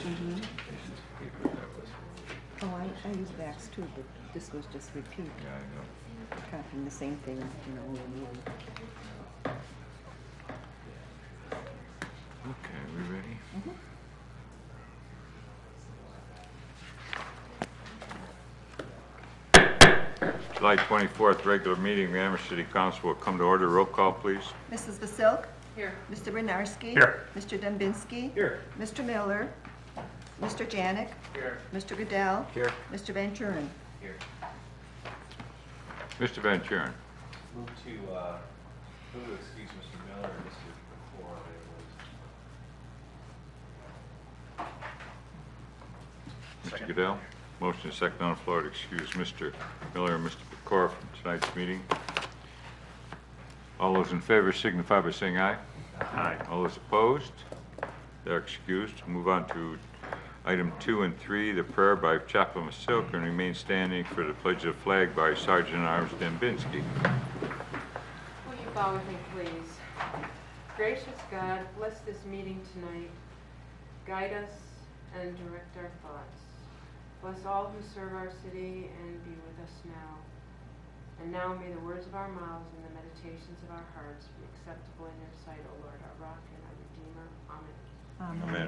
Mm-hmm. Oh, I use backs too, but this was just repeat, Yeah, I know. copying the same thing, over and over. Okay, we ready? Mm-hmm. July 24th, regular meeting, of the Amherst City Council will come to order. Roll call, please. Mrs. Vasilk? Here. Mr. Bernarski? Here. Mr. Dembinski? Here. Mr. Miller? Mr. Janik? Here. Mr. Goodell? Here. Mr. Van Turen? Here. Mr. Van Turen. Move to excuse Mr. Miller and Mr. Pecora. Mr. Goodell. Motion is second on the floor to excuse Mr. Miller and Mr. Pecora from tonight's meeting. All those in favor signify by saying aye. Aye. All those opposed? They're excused. Move on to item 2 and 3, the prayer by Chaplain Vasilk, and remain standing for the pledge of the flag by Sergeant at Arms Dembinski. Will you bow with me, please? Gracious God, bless this meeting tonight. Guide us and direct our thoughts. Bless all who serve our city and be with us now. And now may the words of our mouths and the meditations of our hearts be acceptable in your sight, O Lord, our rock and our Redeemer. Amen. Amen.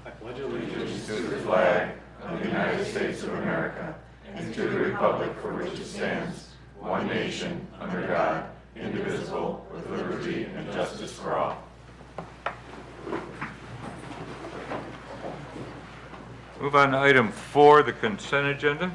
I pledge allegiance to the flag of the United States of America and to the republic for which it stands, one nation, under God, indivisible, with liberty and justice for all. Move on to item 4, the consent agenda.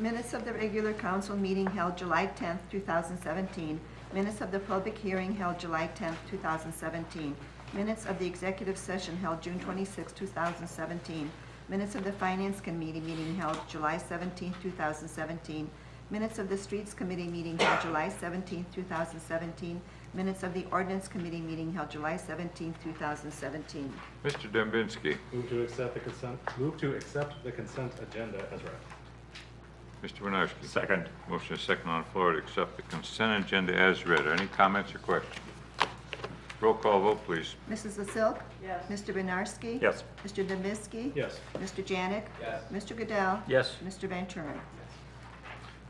Minutes of the regular council meeting held July 10th, 2017. Minutes of the public hearing held July 10th, 2017. Minutes of the executive session held June 26, 2017. Minutes of the Finance Committee meeting held July 17, 2017. Minutes of the Streets Committee meeting held July 17, 2017. Minutes of the Ordinance Committee meeting held July 17, 2017. Mr. Dembinski. Move to accept the consent agenda as read. Mr. Winarski. Second. Motion is second on the floor to accept the consent agenda as read. Any comments or questions? Roll call vote, please. Mrs. Vasilk? Yes. Mr. Bernarski? Yes. Mr. Dembinski? Yes. Mr. Janik? Yes. Mr. Goodell? Yes. Mr. Van Turen?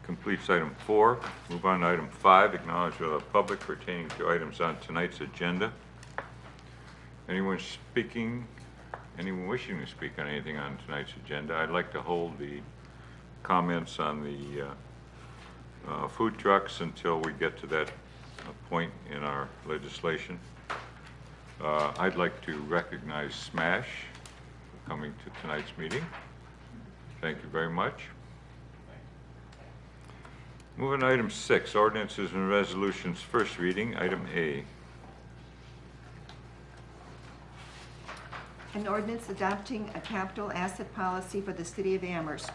Completes item 4. Move on to item 5, acknowledgement of the public pertaining to items on tonight's agenda. Anyone wishing to speak on anything on tonight's agenda? I'd like to hold the comments on the food trucks until we get to that point in our legislation. I'd like to recognize Smash for coming to tonight's meeting. Thank you very much. Moving to item 6, ordinances and resolutions, first reading, item A. An ordinance adopting a capital asset policy for the city of Amherst.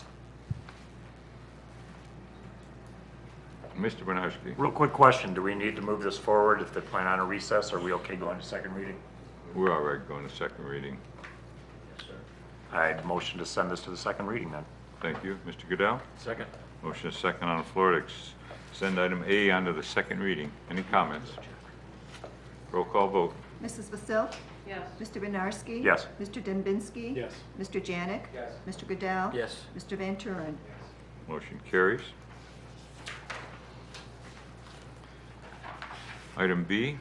Mr. Bernarski. Real quick question, do we need to move this forward if they plan on a recess? Are we okay going to second reading? We're all right going to second reading. Yes, sir. I'd motion to send this to the second reading then. Thank you. Mr. Goodell? Second. Motion is second on the floor to send item A onto the second reading. Any comments? Roll call vote. Mrs. Vasilk? Yes. Mr. Bernarski? Yes. Mr. Dembinski? Yes. Mr. Janik? Yes. Mr. Goodell? Yes. Mr. Van Turen? Motion carries. Item B.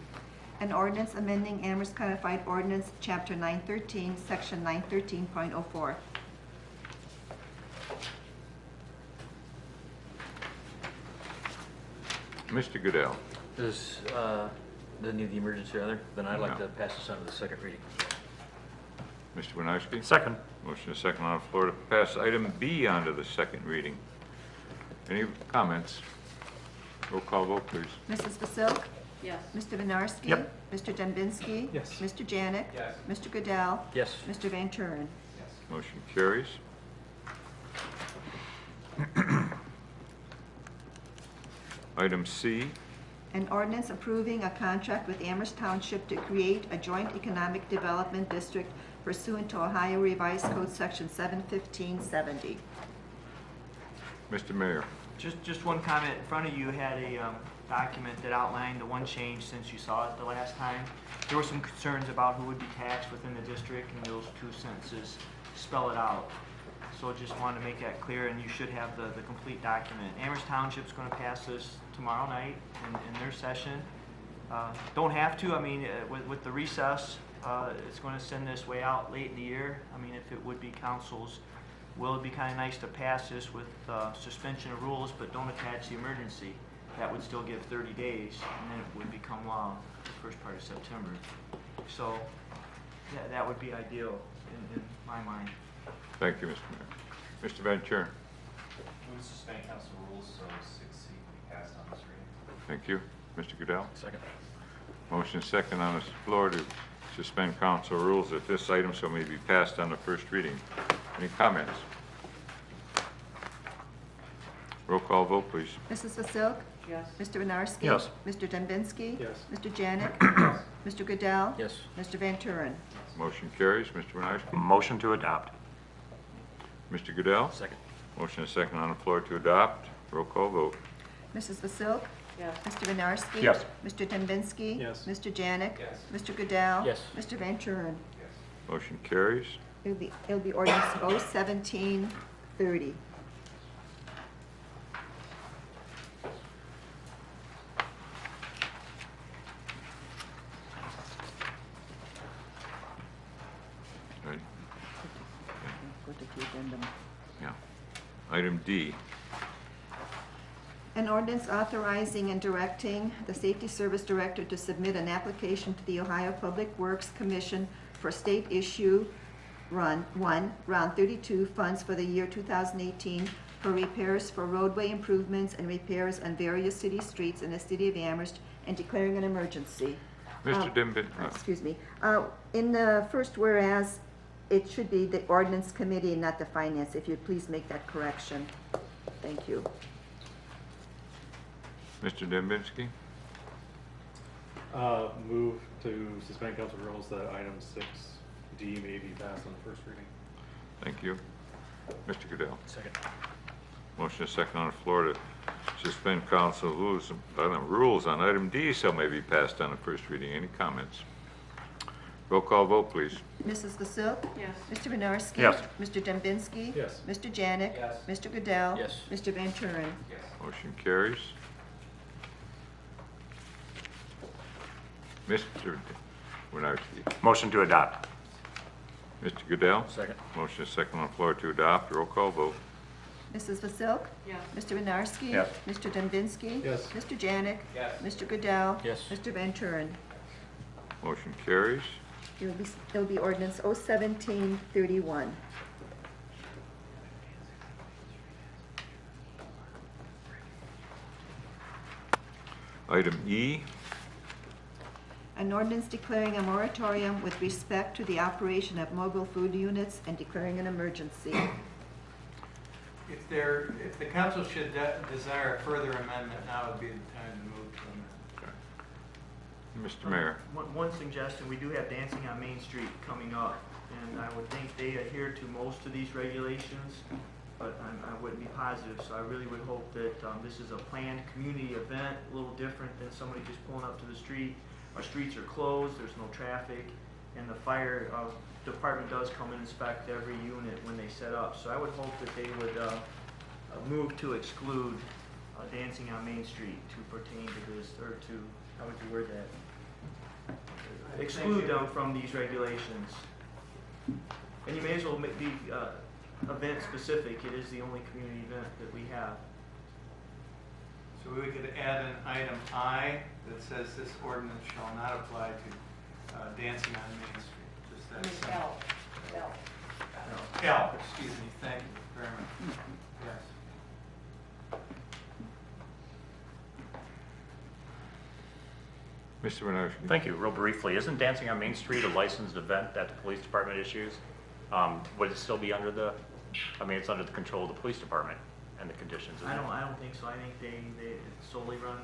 An ordinance amending Amherst Codified Ordinance, Chapter 913, Section 913.04. Mr. Goodell. Does doesn't need the emergency either? Then I'd like No. to pass this on to the second reading. Mr. Winarski? Second. Motion is second on the floor to pass item B onto the second reading. Any comments? Roll call vote, please. Mrs. Vasilk? Yes. Mr. Bernarski? Yep. Mr. Dembinski? Yes. Mr. Janik? Yes. Mr. Goodell? Yes. Mr. Van Turen? Yes. Motion carries. Item C. An ordinance approving a contract with Amherst Township to create a joint economic development district pursuant to Ohio Revised Code Section 71570. Mr. Mayor. Just one comment. In front of you had a document that outlined the one change since you saw it the last time. There were some concerns about who would be taxed within the district, and those 2 sentences spell it out. So just wanted to make that clear, and you should have the complete document. Amherst Township's going to pass this tomorrow night in their session. Don't have to, I mean, with the recess, it's going to send this way out late in the year. I mean, if it would be council's will, it'd be kind of nice to pass this with suspension of rules, but don't attach the emergency. That would still give 30 days, and then it would become law the first part of September. So that would be ideal in my mind. Thank you, Mr. Mayor. Mr. Ventura. Move to suspend council rules so 6C be passed on this reading. Thank you. Mr. Goodell. Second. Motion second on the floor to suspend council rules that this item so may be passed on the first reading. Any comments? Roll call vote, please. Mrs. Vasilk? Yes. Mr. Winarski? Yes. Mr. Dembinski? Yes. Mr. Janik? Mr. Goodell? Yes. Mr. Van Turen? Motion carries. Mr. Winarski? Motion to adopt. Mr. Goodell? Second. Motion is second on the floor to adopt. Roll call vote. Mrs. Vasilk? Yes. Mr. Winarski? Yes. Mr. Dembinski? Yes. Mr. Janik? Yes. Mr. Goodell? Yes. Mr. Van Turen? Yes. Motion carries. It'll be ordinance 01730. Right. Go to the addendum. Yeah. Item D. An ordinance authorizing and directing the Safety Service Director to submit an application to the Ohio Public Works Commission for state issue round 32 funds for the year 2018 for repairs for roadway improvements and repairs on various city streets in the city of Amherst and declaring an emergency. Mr. Dimbin, Excuse me. In the first whereas, it should be the ordinance committee and not the finance. If you'd please make that correction. Thank you. Mr. Dembinski? Move to suspend council rules that item 6D may be passed on the first reading. Thank you. Mr. Goodell? Second. Motion is second on the floor to suspend council rules on item D so may be passed on the first reading. Any comments? Roll call vote, please. Mrs. Vasilk? Yes. Mr. Winarski? Yes. Mr. Dembinski? Yes. Mr. Janik? Yes. Mr. Goodell? Yes. Mr. Van Turen? Yes. Motion carries. Mr. Winarski? Motion to adopt. Mr. Goodell? Second. Motion is second on the floor to adopt. Roll call vote. Mrs. Vasilk? Yes. Mr. Winarski? Yes. Mr. Dembinski? Yes. Mr. Janik? Yes. Mr. Goodell? Yes. Mr. Van Turen? Motion carries. It'll be ordinance 01731. Item E. An ordinance declaring a moratorium with respect to the operation of mobile food units and declaring an emergency. If the council should desire a further amendment, now would be the time to move to amend. Mr. Mayor? One suggestion, we do have Dancing on Main Street coming up, and I would think they adhere to most of these regulations, but I wouldn't be positive, so I really would hope that this is a planned community event, a little different than somebody just pulling up to the street. Our streets are closed, there's no traffic, and the fire department does come and inspect every unit when they set up. So I would hope that they would move to exclude dancing on Main Street to pertain to this, or to, how would you word that? Exclude them from these regulations. And you may as well be event specific. It is the only community event that we have. So we could add an item I that says this ordinance shall not apply to dancing on Main Street. Just that simple. L, excuse me, thank you very much. Yes. Mr. Winarski? Thank you. Real briefly, isn't Dancing on Main Street a licensed event that the police department issues? Would it still be under the, I mean, it's under the control of the police department and the conditions, isn't it? I don't think so. I think they solely run.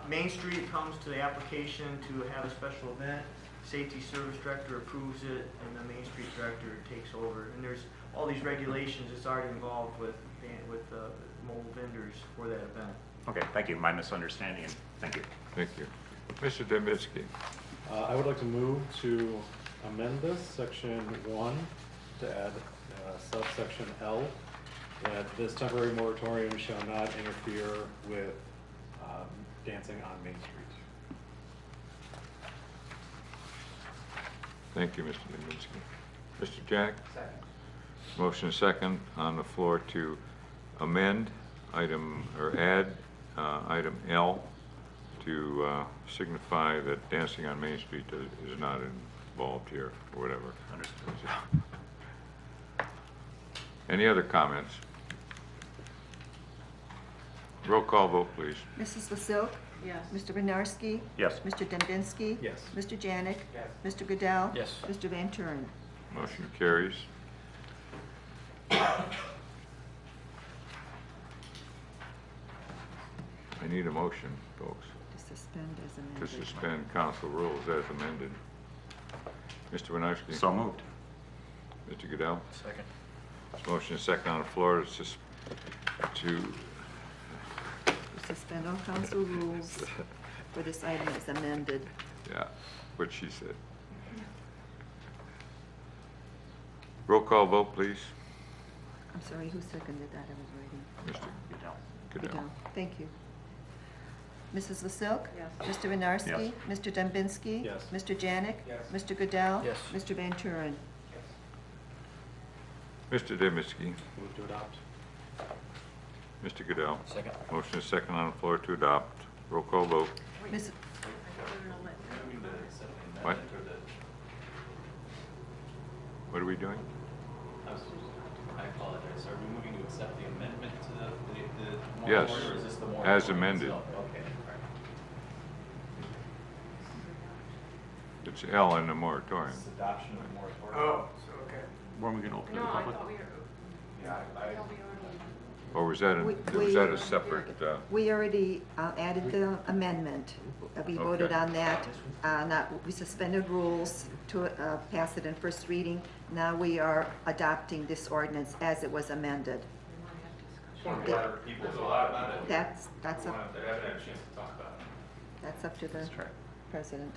Main Street comes to the application to have a special event. Safety Service Director approves it, and the Main Street Director takes over. And there's all these regulations that's already involved with mobile vendors for that event. Okay, thank you. My misunderstanding, and thank you. Thank you. Mr. Dembitsky. I would like to move to amend this, section 1, to add subsection L, that this temporary moratorium shall not interfere with dancing on Main Street. Thank you, Mr. Dembitsky. Mr. Jack? Second. Motion second on the floor to amend item, or add item L to signify that dancing on Main Street is not involved here, or whatever. Understood. Any other comments? Roll call vote, please. Mrs. Vasil? Yes. Mr. Winarski? Yes. Mr. Dembinski? Yes. Mr. Janik? Yes. Mr. Goodell? Yes. Mr. Van Turen? Motion carries. I need a motion, folks, To suspend as to amended. suspend council rules as amended. Mr. Winarski? So moved. Mr. Goodell? Second. Motion is second on the floor to Suspend all council rules for this item as amended. yeah, what she said. Roll call vote, please. I'm sorry, who seconded that? I was writing. Mr. Goodell. Goodell. Thank you. Mrs. Vasilk? Yes. Mr. Winarski? Yes. Mr. Dembinski? Yes. Mr. Janik? Yes. Mr. Goodell? Yes. Mr. Van Turen? Mr. Dembitsky. Move to adopt. Mr. Goodell. Second. Motion is second on the floor to adopt. Roll call vote. Miss- What? What are we doing? I apologize. Are we moving to accept the amendment to the Yes, moratorium, or is this the as moratorium amended. itself? Okay, all right. It's L in the moratorium. It's adoption of the moratorium. Oh, so, okay. When are we going to open to No, the I public? thought we were, Yeah, I thought we already. Or was that a separate, We already added the amendment. We voted Okay. on that. We suspended rules to pass it in first reading. Now we are adopting this ordinance as it was amended. Just want to let people know about it. That's We up, want to have a chance to talk about it. that's up to the That's right. president.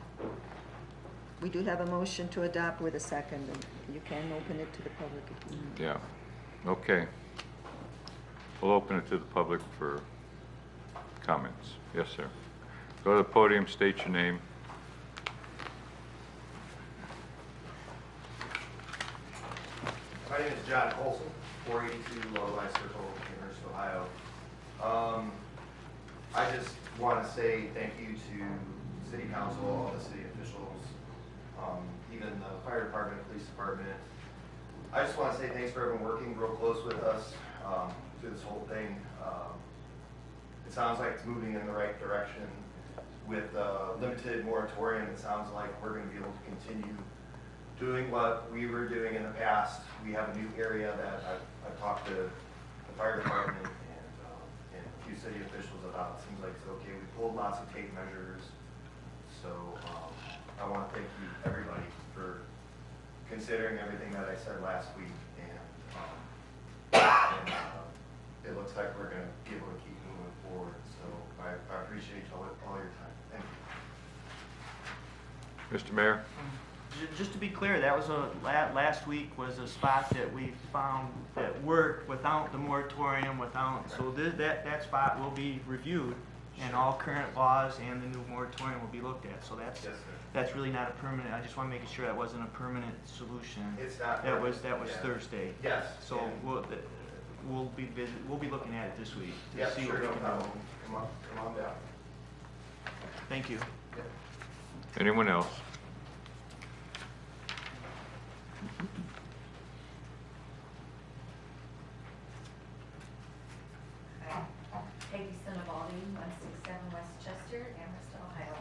We do have a motion to adopt with a second, and you can open it to the public if you want. yeah, okay. We'll open it to the public for comments. Yes, sir. Go to the podium, state your name. My name is John Colson, 482 Lorelei Circle, Amherst, Ohio. I just want to say thank you to City Council, all the city officials, even the fire department, police department. I just want to say thanks for everyone working real close with us through this whole thing. It sounds like it's moving in the right direction. With limited moratorium, it sounds like we're going to be able to continue doing what we were doing in the past. We have a new area that I've talked to the fire department and a few city officials about. It seems like it's okay. We pulled lots of tape measures. So I want to thank you, everybody, for considering everything that I said last week. And it looks like we're going to be able to keep moving forward. So I appreciate all your time. Thank you. Mr. Mayor? Just to be clear, that was last week was a spot that we found that worked without the moratorium, so that spot will be reviewed, and all current laws and the new moratorium will be looked at. So Yes, sir. that's really not a permanent, I just want to make sure that wasn't a permanent solution. It's not. That was yeah. Thursday. Yes. So and- we'll be looking at it this week to Yeah, see sure, what we no can problem. do. Come on down. Thank you. Anyone else? Peggy Sinobaldi, 167 West Chester, Amherst, Ohio.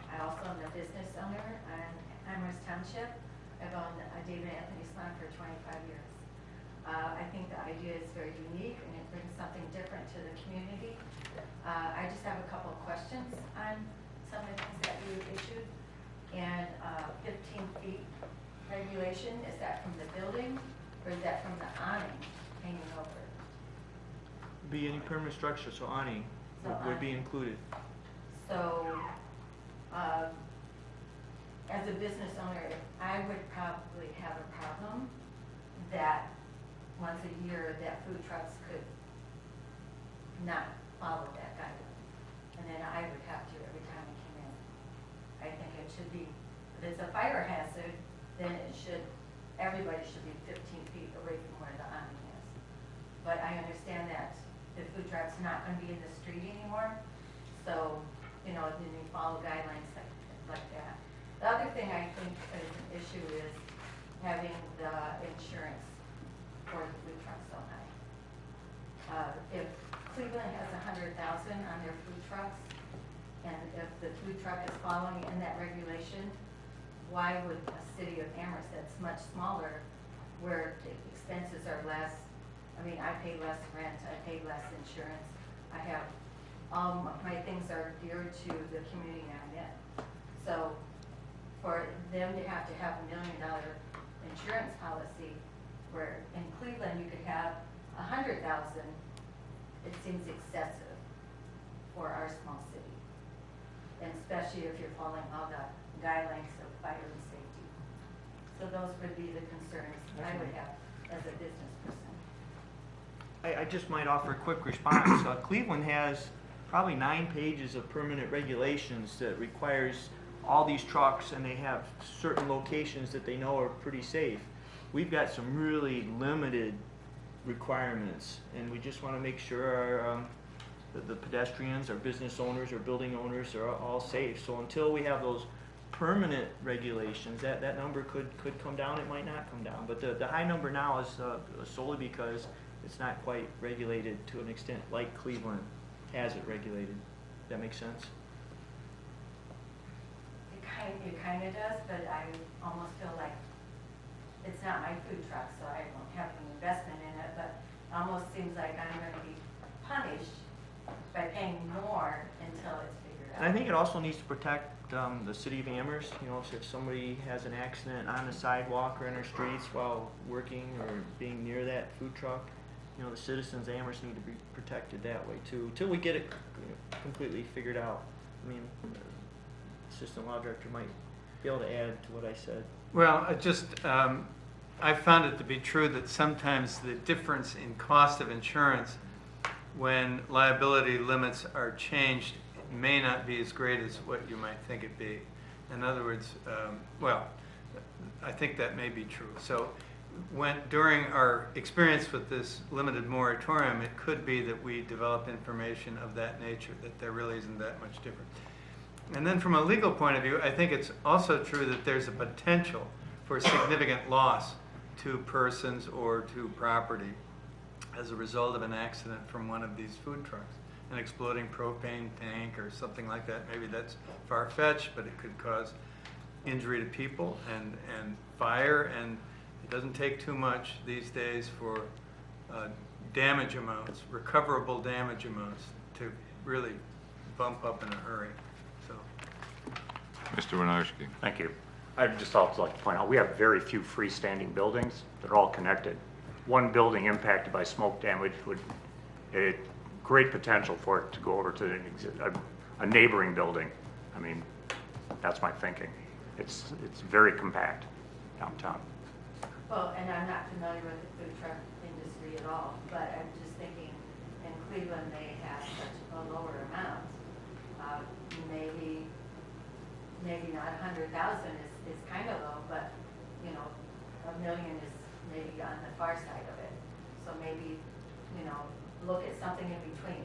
I also am the business owner in Amherst Township. I've owned David Anthony Salon for 25 years. I think the idea is very unique and it brings something different to the community. I just have a couple of questions on some of the things that you issued. And 15 feet regulation, is that from the building or is that from the awning hanging over? Be any permanent structure, so awning. would be included. So, as a business owner, I would probably have a problem that once a year that food trucks could not follow that guideline. And then I would have to every time I came in. I think it should be, if it's a fire hazard, then it should, everybody should be 15 feet away from where the awning is. But I understand that the food truck's not going to be in the street anymore, so, you know, then you follow guidelines like that. The other thing I think is an issue is having the insurance for the food trucks so high. If Cleveland has 100,000 on their food trucks, and if the food truck is following in that regulation, why would a city of Amherst that's much smaller, where the expenses are less? I mean, I pay less rent, I pay less insurance. I have, my things are geared to the community I'm in. So for them to have $1 million insurance policy, where in Cleveland you could have 100,000, it seems excessive for our small city. And especially if you're following all the guidelines of fire and safety. So those would be the concerns I would have as a business person. I just might offer a quick response. Cleveland has probably 9 pages of permanent regulations that requires all these trucks, and they have certain locations that they know are pretty safe. We've got some really limited requirements, and we just want to make sure our, the pedestrians, our business owners, our building owners are all safe. So until we have those permanent regulations, that number could come down, it might not come down. But the high number now is solely because it's not quite regulated to an extent like Cleveland has it regulated. Does that make sense? It kind of does, but I almost feel like it's not my food truck, so I don't have an investment in it, but it almost seems like I'm going to be punished by paying more until it's figured out. And I think it also needs to protect the city of Amherst. You know, so if somebody has an accident on the sidewalk or in our streets while working or being near that food truck, you know, the citizens of Amherst need to be protected that way too, until we get it completely figured out. I mean, Assistant Law Director might be able to add to what I said. Well, I found it to be true that sometimes the difference in cost of insurance when liability limits are changed may not be as great as what you might think it be. In other words, well, I think that may be true. So during our experience with this limited moratorium, it could be that we develop information of that nature, that there really isn't that much difference. And then from a legal point of view, I think it's also true that there's a potential for significant loss to persons or to property as a result of an accident from one of these food trucks. An exploding propane tank or something like that. Maybe that's far-fetched, but it could cause injury to people and fire, and it doesn't take too much these days for damage amounts, recoverable damage amounts, to really bump up in a hurry. So, Mr. Winarski. Thank you. I'd just also like to point out, we have very few freestanding buildings that are all connected. One building impacted by smoke damage would, great potential for it to go over to a neighboring building. I mean, that's my thinking. It's very compact downtown. Well, and I'm not familiar with the food truck industry at all, but I'm just thinking in Cleveland they have such a lower amount. Maybe not 100,000 is kind of low, but you know, $1 million is maybe on the far side of it. So maybe, you know, look at something in between.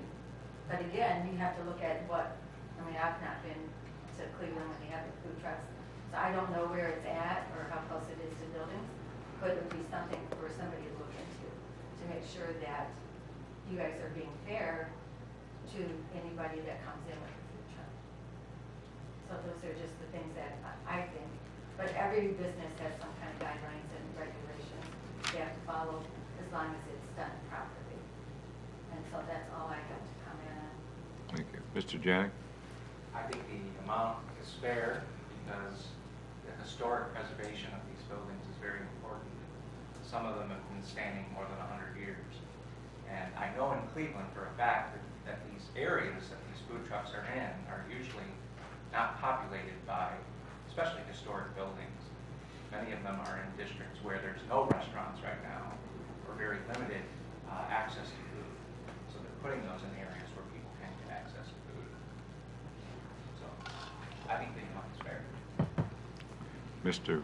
But again, you have to look at what, I mean, I've not been to Cleveland when they have the food trucks, so I don't know where it's at or how close it is to buildings, but it would be something for somebody to look into to make sure that you guys are being fair to anybody that comes in with a food truck. So those are just the things that I think. But every business has some kind of guidelines and regulations they have to follow as long as it's done properly. And so that's all I have to comment on. Thank you. Mr. Janik? I think the amount is fair because the historic preservation of these buildings is very important. Some of them have been standing more than 100 years. And I know in Cleveland for a fact that these areas that these food trucks are in are usually not populated by, especially historic buildings. Many of them are in districts where there's no restaurants right now, or very limited access to food. So they're putting those in areas where people can get access to food. So I think the amount is fair. Mr.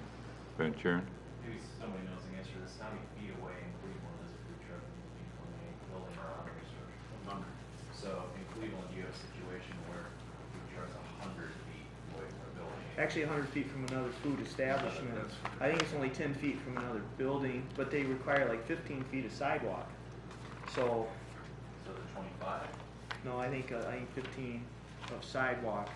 Van Kuren? Maybe somebody knows the answer to this. How many feet away in Cleveland is a food truck from a building or other structure? So in Cleveland, you have a situation where a food truck's 100 feet away from a building. Actually, 100 feet from another food establishment. I think it's only 10 feet from another building, but they require like 15 feet of sidewalk. So, So the 25? no, I think 15 of sidewalk,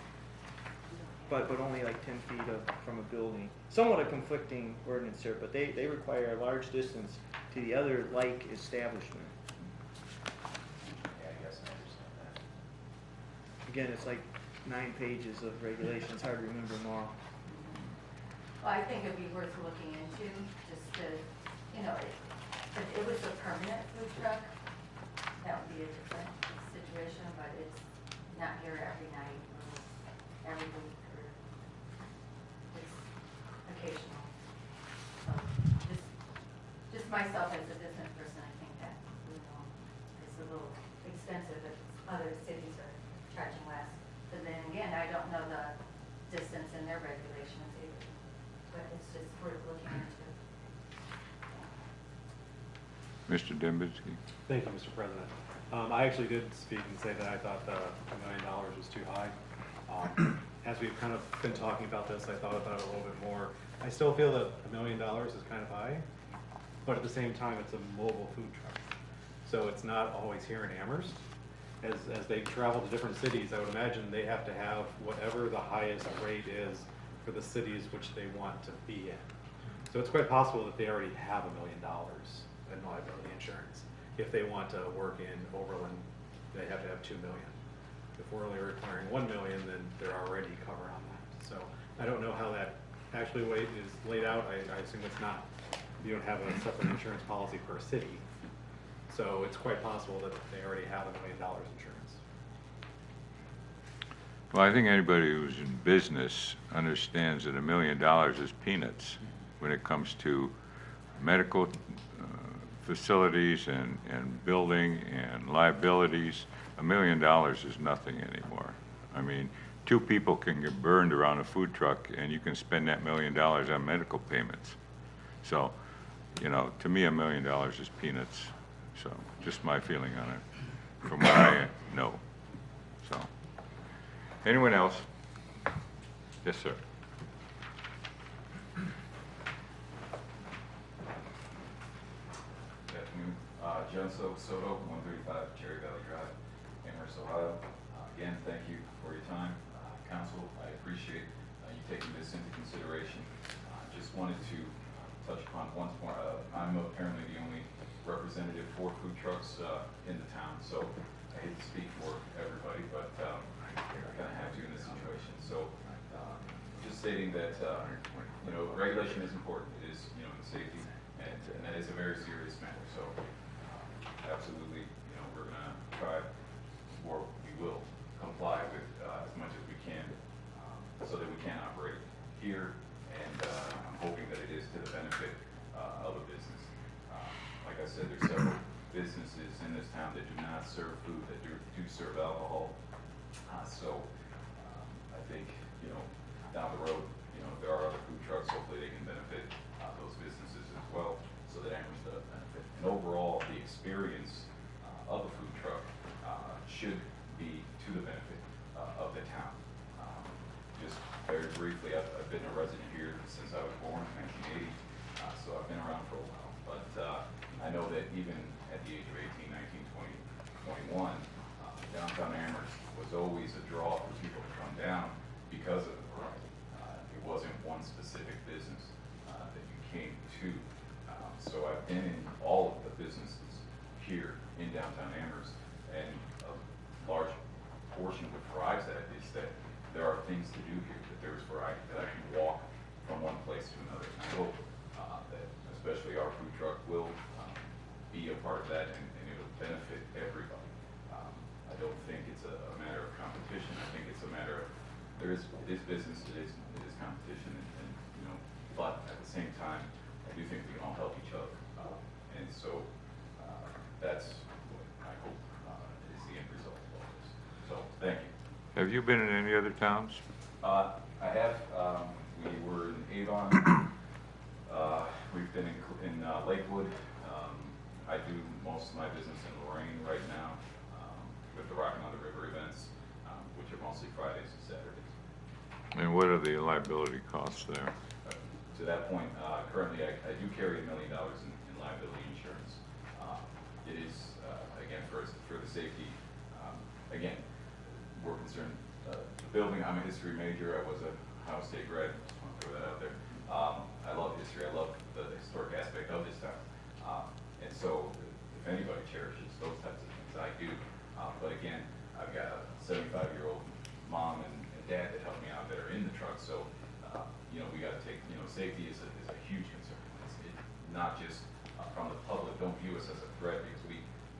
but only like 10 feet from a building. Somewhat a conflicting ordinance here, but they require a large distance to the other like establishment. Yeah, I guess I understand that. Again, it's like 9 pages of regulations, hard to remember them all. Well, I think it'd be worth looking into, just to, you know, if it was a permanent food truck, that would be a different situation, but it's not here every night or every week, or it's occasional. So just myself as a business person, I think that, you know, it's a little expensive if other cities are charging less. But then again, I don't know the distance in their regulations either, but it's just worth looking into. Mr. Dembski? Thank you, Mr. President. I actually did speak and say that I thought the $1 million was too high. As we've kind of been talking about this, I thought about it a little bit more. I still feel that $1 million is kind of high, but at the same time, it's a mobile food truck. So it's not always here in Amherst. As they travel to different cities, I would imagine they have to have whatever the highest rate is for the cities which they want to be in. So it's quite possible that they already have $1 million in liability insurance. If they want to work in Overland, they have to have $2 million. If we're only requiring $1 million, then they're already covered on that. So I don't know how that actually is laid out. I assume it's not. You don't have a separate insurance policy per city. So it's quite possible that they already have $1 million insurance. Well, I think anybody who's in business understands that $1 million is peanuts when it comes to medical facilities and building and liabilities. $1 million is nothing anymore. I mean, 2 people can get burned around a food truck and you can spend that $1 million on medical payments. So, you know, to me $1 million is peanuts. So, just my feeling on it, from what I know. So, anyone else? Yes, sir. Good afternoon. John Soto, 135 Cherry Valley Drive, Amherst, Ohio. Again, thank you for your time. Council, I appreciate you taking this into consideration. Just wanted to touch upon one point. I'm apparently the only representative for food trucks in the town, so I hate to speak for everybody, but I kind of have to in this situation. So just stating that, you know, regulation is important. It is, you know, in safety, and that is a very serious matter. So absolutely, you know, we're going to try, or we will comply with as much as we can so that we can operate here, and I'm hoping that it is to the benefit of the business. Like I said, there's several businesses in this town that do not serve food, that do serve alcohol. So I think, you know, down the road, you know, if there are other food trucks, hopefully they can benefit those businesses as well, so that Amherst does benefit. And overall, the experience of a food truck should be to the benefit of the town. Just very briefly, I've been a resident here since I was born in 1980, so I've been around for a while. But I know that even at the age of 18, 19, 20, 21, downtown Amherst was always a draw for people to come down because of the variety. It wasn't one specific business that you came to. So I've been in all of the businesses here in downtown Amherst, and a large portion of what drives that is that there are things to do here, that there's variety, that I can walk from one place to another. And I hope that especially our food truck will be a part of that, and it will benefit it is business, it is competition, and, you know, but at the same time, I do think we can all help each other. And so, that's what I hope is the end result of all this. So, thank you. Have you been in any other towns? I have, we were in Avon, we've been in Lakewood. I do most of my business in Lorraine right now, with the Rockin' on the River events, which are mostly Fridays and Saturdays. And what are the liability costs there? To that point, currently I do carry $1 million in liability insurance. It is, again, for the safety, again, we're concerned, the building, I'm a history major, I was a Ohio State grad, just want to throw that out there. I love history, I love the historic aspect of this town. And so, if anybody cherishes those types of things, I do. But again, I've got a 75-year-old mom and dad that help me out that are in the truck, so, you know, we got to take, you know, safety is a huge concern. It's not just from the public, don't view us as a threat, because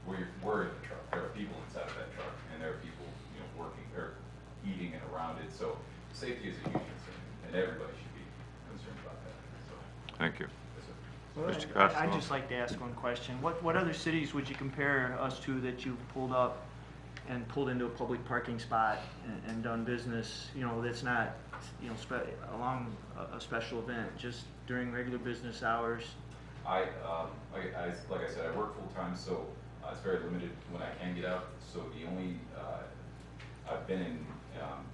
we're in the truck. There are people inside of that truck, and there are people, you know, working, or eating and around it, so safety is a huge concern, and everybody should be concerned about that. So, Thank you. yes, sir. Well, Mr. Costello? I'd just like to ask one question. What other cities would you compare us to that you've pulled up and pulled into a public parking spot and done business, you know, that's not, you know, along a special event, just during regular business hours? Like I said, I work full-time, so it's very limited when I can get out. So the only, I've been in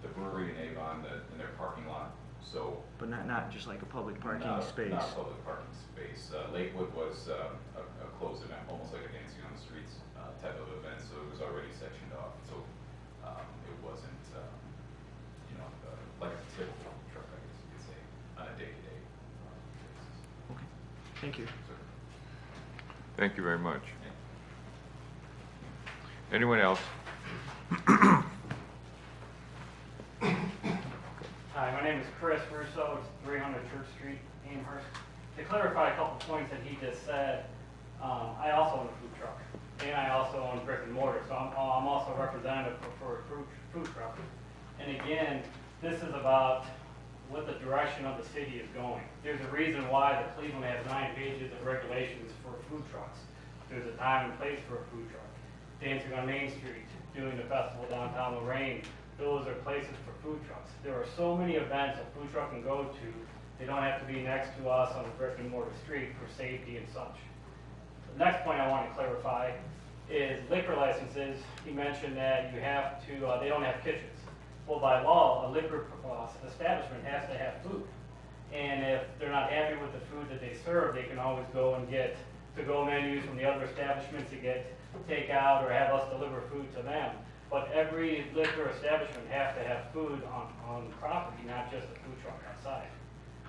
the brewery in Avon, in their parking lot, so. But not just like a public parking space? Not a public parking space. Lakewood was a closed event, almost like a dancing on the streets type of event, so it was already sectioned off. So it wasn't, you know, like a typical truck, I guess you could say, on a day-to-day basis. Okay, thank you. So, Thank you very much. Anyone else? Hi, my name is Chris Russo. It's 300 Church Street, Amherst. To clarify a couple points that he just said, I also own a food truck, and I also own brick and mortar, so I'm also a representative for a food truck. And again, this is about what the direction of the city is going. There's a reason why the Cleveland has 9 pages of regulations for food trucks. There's a time and place for a food truck. Dancing on Main Street, doing the festival downtown Lorraine, those are places for food trucks. There are so many events a food truck can go to, they don't have to be next to us on a brick and mortar street for safety and such. The next point I want to clarify is liquor licenses. He mentioned that you have to, they don't have kitchens. Well, by law, a liquor establishment has to have food. And if they're not happy with the food that they serve, they can always go and get to-go menus from the other establishments to get takeout or have us deliver food to them. But every liquor establishment has to have food on the property, not just a food truck outside.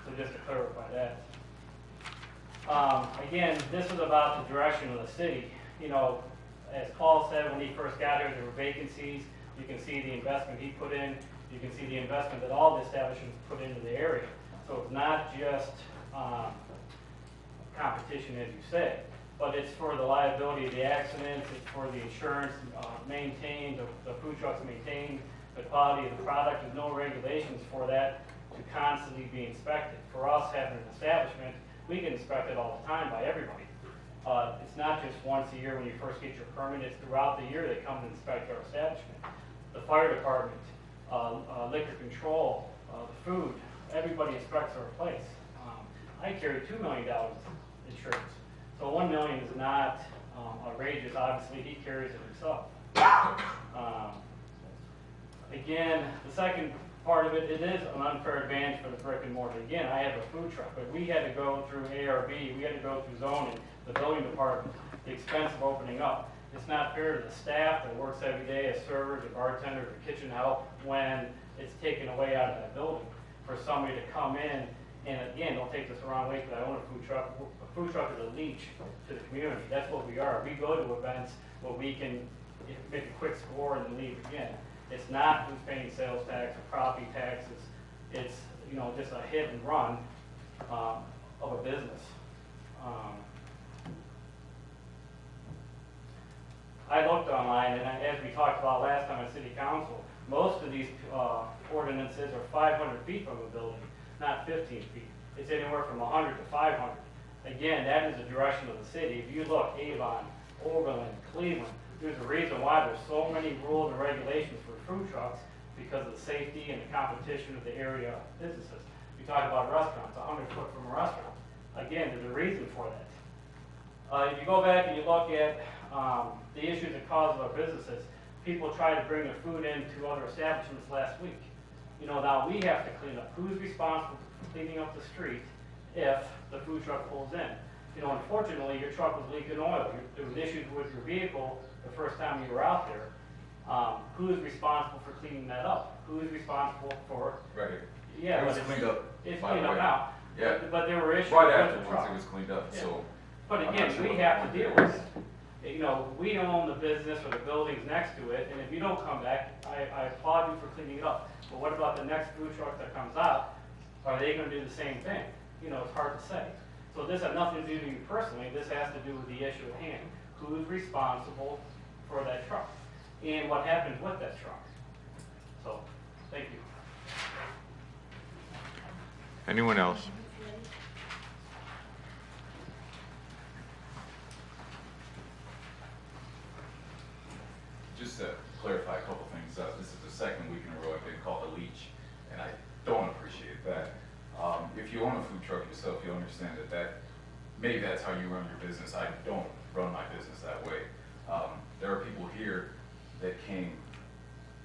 So just to clarify that. Again, this is about the direction of the city. You know, as Paul said when he first got here, there were vacancies. You can see the investment he put in. You can see the investment that all the establishments put into the area. So it's not just competition, as you say, but it's for the liability of the accidents, it's for the insurance maintained, the food trucks maintained, the quality of the product. There's no regulations for that to constantly be inspected. For us having an establishment, we get inspected all the time by everybody. It's not just once a year when you first get your permit, it's throughout the year they come and inspect our establishment. The fire department, liquor control, the food, everybody inspects our place. I carry $2 million insurance. So $1 million is not outrageous. Obviously, he carries it himself. Again, the second part of it, it is an unfair advantage for the brick and mortar. Again, I have a food truck, but we had to go through ARB, we had to go through zoning, the building department, the expense of opening up. It's not fair to the staff that works every day as servers, or bartenders, or kitchen help when it's taken away out of that building. For somebody to come in, and again, don't take this the wrong way, because I own a food truck. A food truck is a leech to the community. That's what we are. We go to events where we can make a quick score and then leave again. It's not who's paying sales tax or property taxes. It's, you know, just a hit and run of a business. I looked online, and as we talked about last time at City Council, most of these ordinances are 500 feet from a building, not 15 feet. It's anywhere from 100 to 500. Again, that is the direction of the city. If you look, Avon, Oberlin, Cleveland, there's a reason why there's so many rules and regulations for food trucks, because of the safety and the competition of the area businesses. We talk about restaurants, 100 foot from a restaurant. Again, there's a reason for that. If you go back and you look at the issues that cause our businesses, people try to bring their food into other establishments last week. You know, now we have to clean up. Who's responsible for cleaning up the street if the food truck pulls in? You know, unfortunately, your truck was leaking oil. There was issues with your vehicle the first time you were out there. Who is responsible for cleaning that up? Who is responsible for? Right. Yeah, It was but cleaned up. it's by the cleaned up way. now. Yeah. But there were issues Right with the afterwards, truck. it was cleaned up, Yeah. so. But I'm not again, sure we what have the to deal point with it. You know, we don't own the business or the buildings next to it, and if you don't come back, I applaud you for cleaning it up. But what about the next food truck that comes out? Are they gonna do the same thing? You know, it's hard to say. So this has nothing to do with you personally, this has to do with the issue at hand. Who's responsible for that truck? And what happens with that truck? So, thank you. Anyone else? Just to clarify a couple things, this is the second week in a row I've been called a leech, and I don't appreciate that. If you own a food truck yourself, you'll understand that maybe that's how you run your business. I don't run my business that way. There are people here that came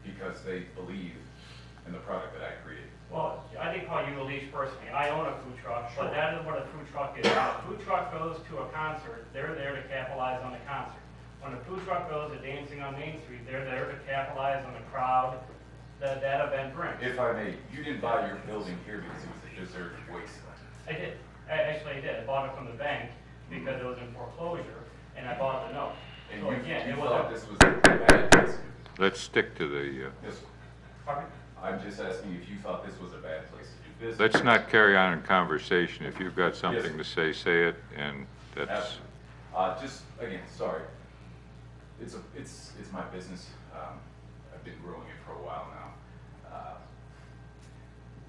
because they believe in the product that I create. Well, I didn't call you a leech personally. I own a food truck, but that is what a food truck is. When a food truck goes to a concert, they're there to capitalize on the concert. When a food truck goes to Dancing on Main Street, they're there to capitalize on the crowd that that event brings. If I may, you didn't buy your building here because it was a deserted wasteland. I did. Actually, I did. I bought it from the bank because it was in foreclosure, and I bought the note. And So you again, it thought was this was a bad place. Let's stick to the, Yes, Pardon? I'm just asking if you thought this was a bad place to do business. let's not carry on in conversation. If you've got something to say it, and that's, Absolutely. Just, again, sorry. It's my business. I've been growing it for a while now.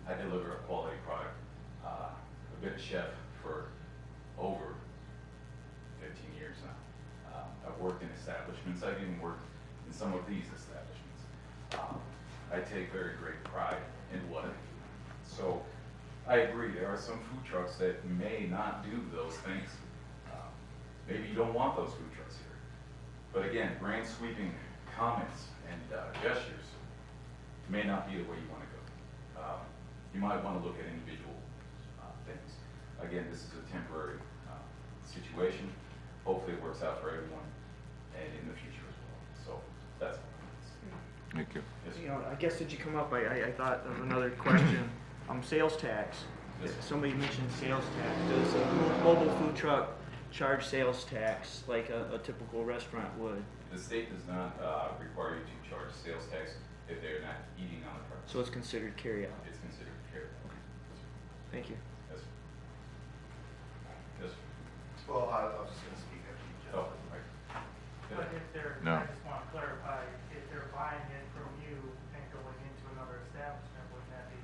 I deliver a quality product. I've been a chef for over 15 years now. I've worked in establishments. I've even worked in some of these establishments. I take very great pride in what I do. So I agree, there are some food trucks that may not do those things. Maybe you don't want those food trucks here. But again, grand sweeping comments and gestures may not be the way you want to go. You might want to look at individual things. Again, this is a temporary situation. Hopefully it works out for everyone and in the future as well. So that's all. thank you. Yes, You know, I guess since you come up, I thought of another question. Sales tax. Yes. Somebody mentioned sales tax. Does a mobile food truck charge sales tax like a typical restaurant would? The state does not require you to charge sales tax if they're not eating on the premises. So it's considered carryout. It's considered carryout. Thank you. Yes. Yes. Well, I was just gonna speak after you, Jeff. Oh, right. But if they're, No. I just want to clarify, if they're buying it from you and going into another establishment, wouldn't that be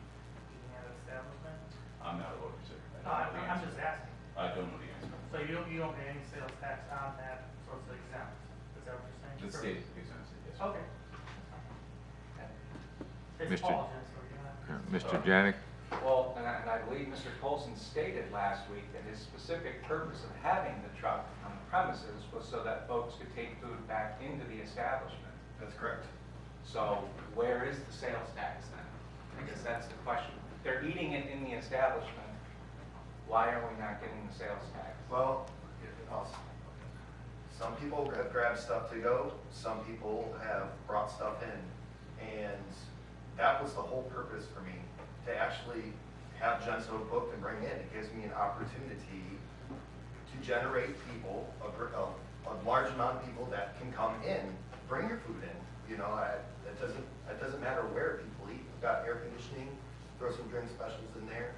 eating at an establishment? I'm not a lawyer, sir. No, I'm just asking. I don't know the answer. So you don't pay any sales tax on that, so it's exempt? Is that what you're saying? The state exempts it, yes. Okay. It's Mr. Paul, Jen, so you're not. Mr. Janik? Well, and I believe Mr. Colson stated last week that his specific purpose of having the truck on the premises was so that folks could take food back into the establishment. That's correct. So where is the sales tax then? I guess that's the question. If they're eating it in the establishment, why are we not getting the sales tax? Well, some people have grabbed stuff to go, some people have brought stuff in, and that was the whole purpose for me, to actually have Genso booked and bring in. It gives me an opportunity to generate people, a large amount of people that can come in, bring your food in. You know, it doesn't matter where people eat. We've got air conditioning, throw some drink specials in there.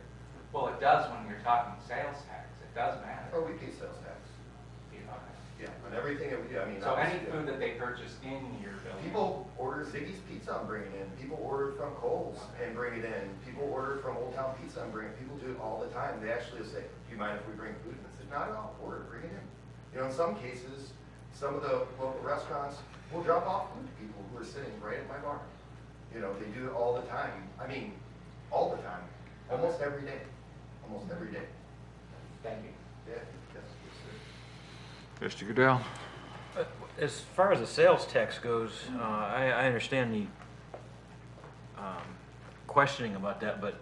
Well, it does when you're talking sales tax. It does matter. Or we pay sales tax. You know, Yeah, on everything that we do, I mean. So any obviously, food that they purchase in your building? People order Ziggy's Pizza and bring it in. People order from Kohl's and bring it in. People order from Old Town Pizza and bring it. People do it all the time. They actually say, do you mind if we bring food? And I said, not at all, order, bring it in. You know, in some cases, some of the local restaurants will drop off food to people who are sitting right at my bar. You know, they do it all the time. I mean, all the time, almost every day, almost every day. Thank you. Yeah, yes, yes, sir. Mr. Goodell? As far as the sales tax goes, I understand the questioning about that, but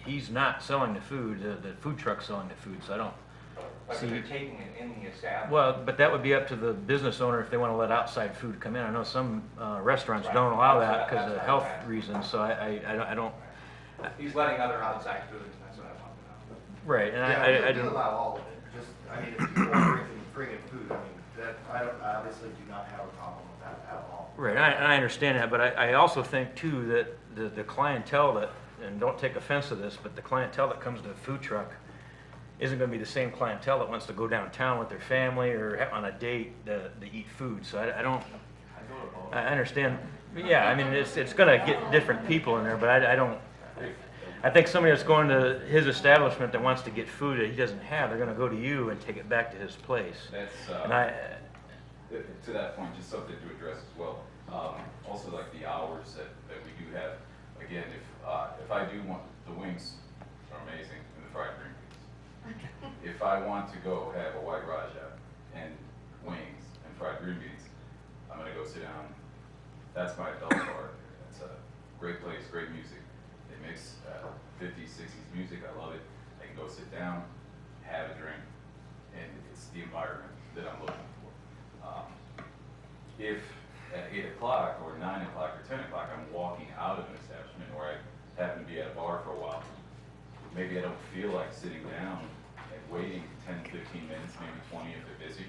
he's not selling the food. The food truck's selling the food, so I don't But see. they're taking it in the establishment. Well, but that would be up to the business owner if they want to let outside food come in. I know some restaurants Right. don't allow That's that what- because that's of what health I'm asking. reasons, so I don't. He's letting other outside food, that's what I want to know. Right, and Yeah, I we don't. allow all of it. Just, I mean, if people want to bring in food, I mean, that, I obviously do not have a problem with that at all. Right, and I understand that, but I also think too that the clientele that, and don't take offense to this, but the clientele that comes to the food truck isn't going to be the same clientele that wants to go downtown with their family or on a date to eat food. So I don't, I understand, yeah, I mean, it's going to get different people in there, but I don't, I think somebody that's going to his establishment that wants to get food that he doesn't have, they're going to go to you and take it back to his place. That's, And I, to that point, just something to address as well. Also, like the hours that we do have. Again, if I do want, the wings are amazing and the fried green beans. If I want to go have a white raja and wings and fried green beans, I'm gonna go sit down. That's my adult bar. It's a great place, great music. They mix 50s, 60s music. I love it. I can go sit down, have a drink, and it's the environment that I'm looking for. If at 8 o'clock or 9 o'clock or 10 o'clock I'm walking out of an establishment or I happen to be at a bar for a while, maybe I don't feel like sitting down and waiting 10, 15 minutes, maybe 20 if they're busy,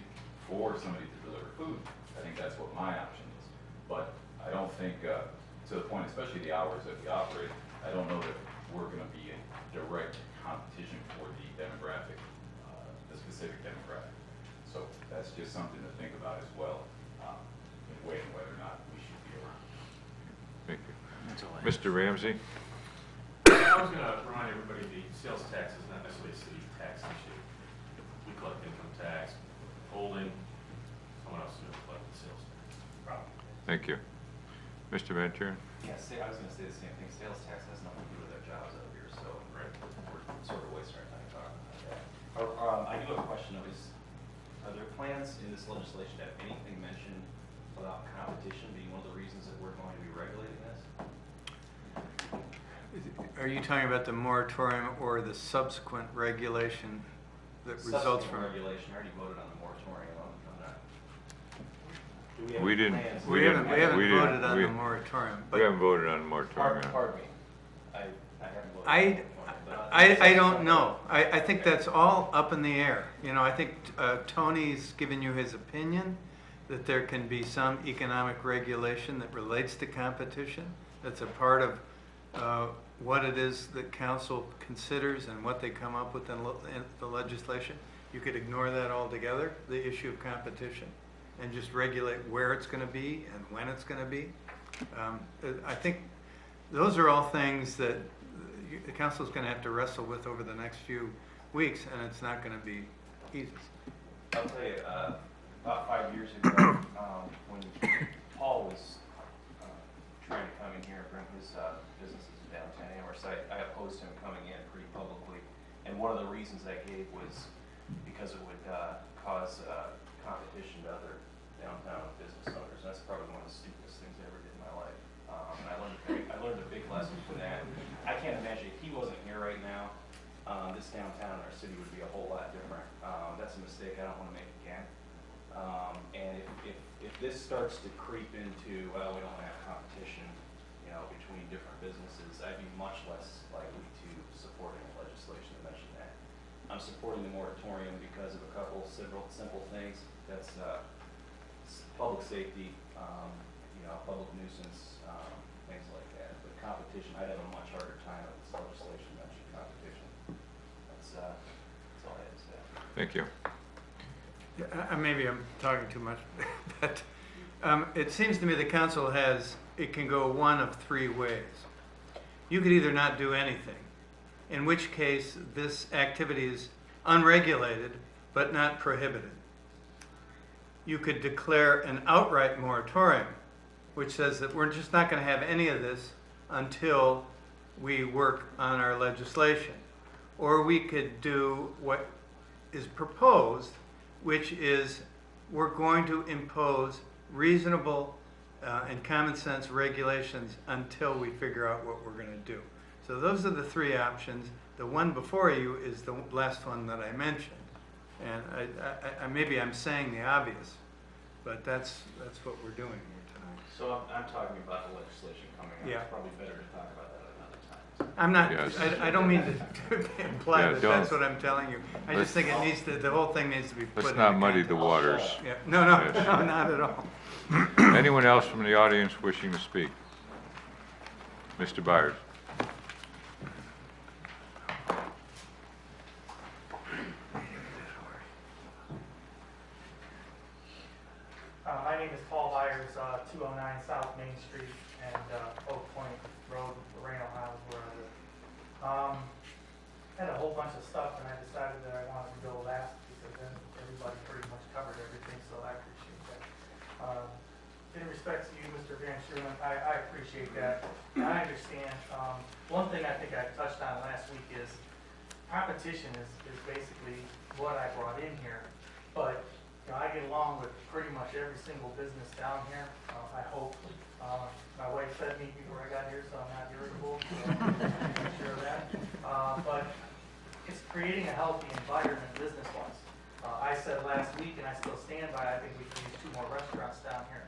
for somebody to deliver food. I think that's what my option is. But I don't think, to the point, especially the hours that we operate, I don't know that we're going to be in direct competition for the demographic, the specific demographic. So that's just something to think about as well, in weighing whether or not we should be around. Thank you. Mr. Ramsey? I was going to remind everybody the sales tax is not necessarily a city tax issue. We collect income tax, holding, someone else is going to collect the sales tax. Problem. Thank you. Mr. Ventura? Yes, I was going to say the same thing. Sales tax has nothing to do with their jobs out here, so we're sort of wasting our time talking about that. I do have a question though, are there plans in this legislation to have anything mentioned about competition being one of the reasons that we're going to be regulating this? Are you talking about the moratorium or the subsequent regulation that results from? Subsequent regulation, I already voted on the moratorium on that. Do have We any didn't. plans? We haven't voted on the we- moratorium, We but haven't voted on the moratorium. Pardon me. I haven't voted on the moratorium, but I don't know. I think that's all up in the air. You know, I think Tony's given you his opinion that there can be some economic regulation that relates to competition. That's a part of what it is that council considers and what they come up with in the legislation. You could ignore that altogether, the issue of competition, and just regulate where it's going to be and when it's going to be. I think those are all things that the council is going to have to wrestle with over the next few weeks, and it's not going to be easy. I'll tell you, about 5 years ago, when Paul was trying to come in here and bring his businesses in downtown Amherst, I opposed him coming in pretty publicly. And one of the reasons I gave was because it would cause competition to other downtown business owners. That's probably one of the stupidest things I ever did in my life. And I learned a big lesson from that. I can't imagine if he wasn't here right now, this downtown in our city would be a whole lot different. That's a mistake I don't want to make again. And if this starts to creep into, well, we don't want to have competition, you know, between different businesses, I'd be much less likely to support any legislation that mentioned that. I'm supporting the moratorium because of a couple simple things. That's public safety, you know, public nuisance, things like that. But competition, I'd have a much harder time with this legislation mentioning competition. That's all I had to say. Thank you. Maybe I'm talking too much, but it seems to me the council it can go one of three ways. You could either not do anything, in which case this activity is unregulated but not prohibited. You could declare an outright moratorium, which says that we're just not going to have any of this until we work on our legislation. Or we could do what is proposed, which is we're going to impose reasonable and common sense regulations until we figure out what we're going to do. So those are the three options. The one before you is the last one that I mentioned. And maybe I'm saying the obvious, but that's what we're doing here tonight. So I'm talking about the legislation coming up. Yeah. It's probably better to talk about that another time. I'm not, Yes. I don't mean to imply Yeah, that don't. that's what I'm telling you. I just think it needs to, the whole thing needs to be put in Let's not the muddy the context. waters. Yeah, no, Yes. no, not at all. Anyone else from the audience wishing to speak? Mr. Byers. My name is Paul Byers, 209 South Main Street and Oak Point Road, Lorraine, Ohio is where I live. Had a whole bunch of stuff and I decided that I wanted to go last because then everybody pretty much covered everything, so I appreciate that. In respect to you, Mr. Van Schulen, I appreciate that. And I understand. One thing I think I touched on last week is competition is basically what I brought in here. But you know, I get along with pretty much every single business down here. I hope. My wife fed me before I got here, so I'm not irritable. So I'm sure of that. But it's creating a healthy environment business-wise. I said last week, and I still stand by, I think we can use 2 more restaurants down here.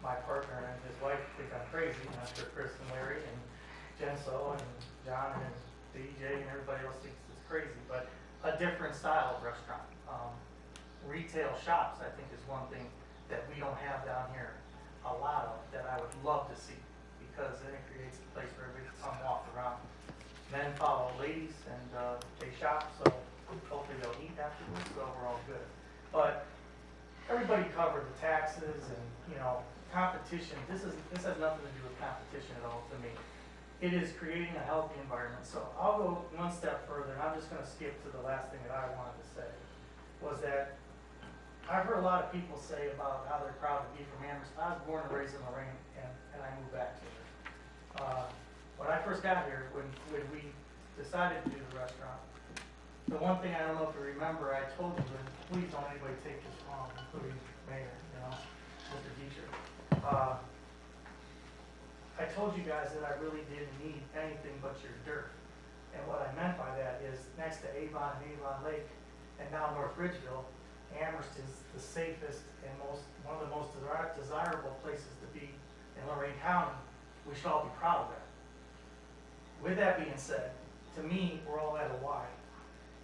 My partner and his wife think I'm crazy, and I'm sure Chris and Larry and Jenso and John and DJ and everybody else thinks it's crazy, but a different style of restaurant. Retail shops, I think, is one thing that we don't have down here a lot of that I would love to see, because then it creates a place where everybody can come walk around. Men follow ladies and they shop, so hopefully they'll eat afterwards, so we're all good. But everybody covered the taxes and, you know, competition. This has nothing to do with competition at all to me. It is creating a healthy environment. So I'll go one step further, and I'm just going to skip to the last thing that I wanted to say, was that I've heard a lot of people say about how they're proud to be from Amherst. I was born and raised in Lorraine, and I moved back to here. When I first got here, when we decided to do the restaurant, the one thing I don't know if you remember, I told you, and please don't anybody take this wrong, including Mayor, you know, Mr. Dietrich. I told you guys that I really didn't need anything but your dirt. And what I meant by that is next to Avon and Avon Lake and now North Ridgeville, Amherst is the safest and one of the most desirable places to be in Lorraine County. We should all be proud of that. With that being said, to me, we're all at a why.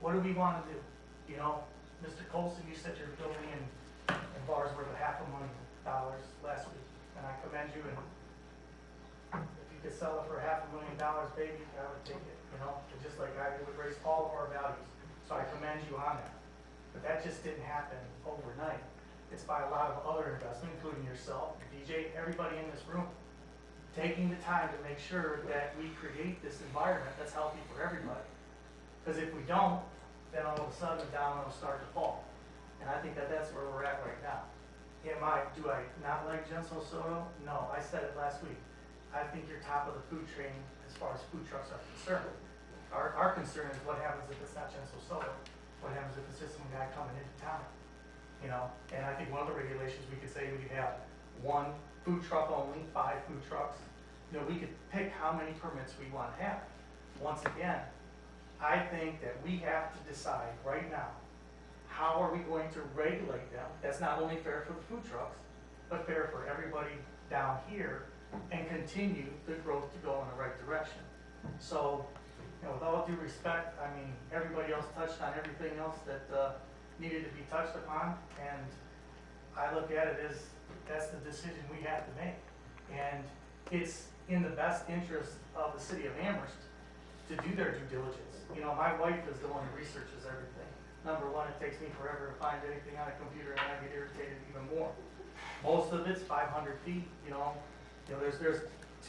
What do we want to do? You know, Mr. Colson, you said you're building in bars worth $500,000 last week, and I commend you. And if you could sell it for $500,000, baby, I would take it. You know, just like I would raise all of our values. So I commend you on that. But that just didn't happen overnight. It's by a lot of other investment, including yourself, DJ, everybody in this room, taking the time to make sure that we create this environment that's healthy for everybody. Because if we don't, then all of a sudden the domino will start to fall. And I think that that's where we're at right now. Do I not like Genso Soto? No, I said it last week. I think you're top of the food chain as far as food trucks are concerned. Our concern is what happens if it's not Genso Soto? What happens if it's just some guy coming into town? You know, and I think one of the regulations we could say we could have 1 food truck only, 5 food trucks. You know, we could pick how many permits we want to have. Once again, I think that we have to decide right now, how are we going to regulate them? That's not only fair for the food trucks, but fair for everybody down here, and continue the growth to go in the right direction. So, you know, with all due respect, I mean, everybody else touched on everything else that needed to be touched upon, and I look at it as that's the decision we have to make. And it's in the best interest of the city of Amherst to do their due diligence. You know, my wife is the one who researches everything. number one, it takes me forever to find anything on a computer, and I get irritated even more. Most of it's 500 feet, you know, there's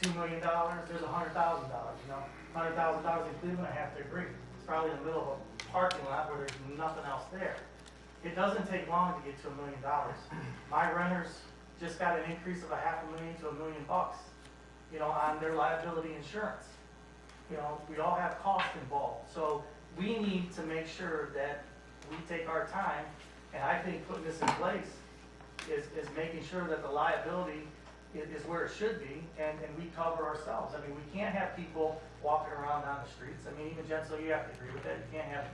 $2 million, there's $100,000, you know, $100,000 in Cleveland, I have to agree. It's probably in the middle of a parking lot where there's nothing else there. It doesn't take long to get to $1 million. My renters just got an increase of $500,000 to $1 million, you know, on their liability insurance. You know, we all have costs involved. So we need to make sure that we take our time, and I think putting this in place is making sure that the liability is where it should be, and we cover ourselves. I mean, we can't have people walking around on the streets. I mean, even Jen, so you have to agree with that. You can't have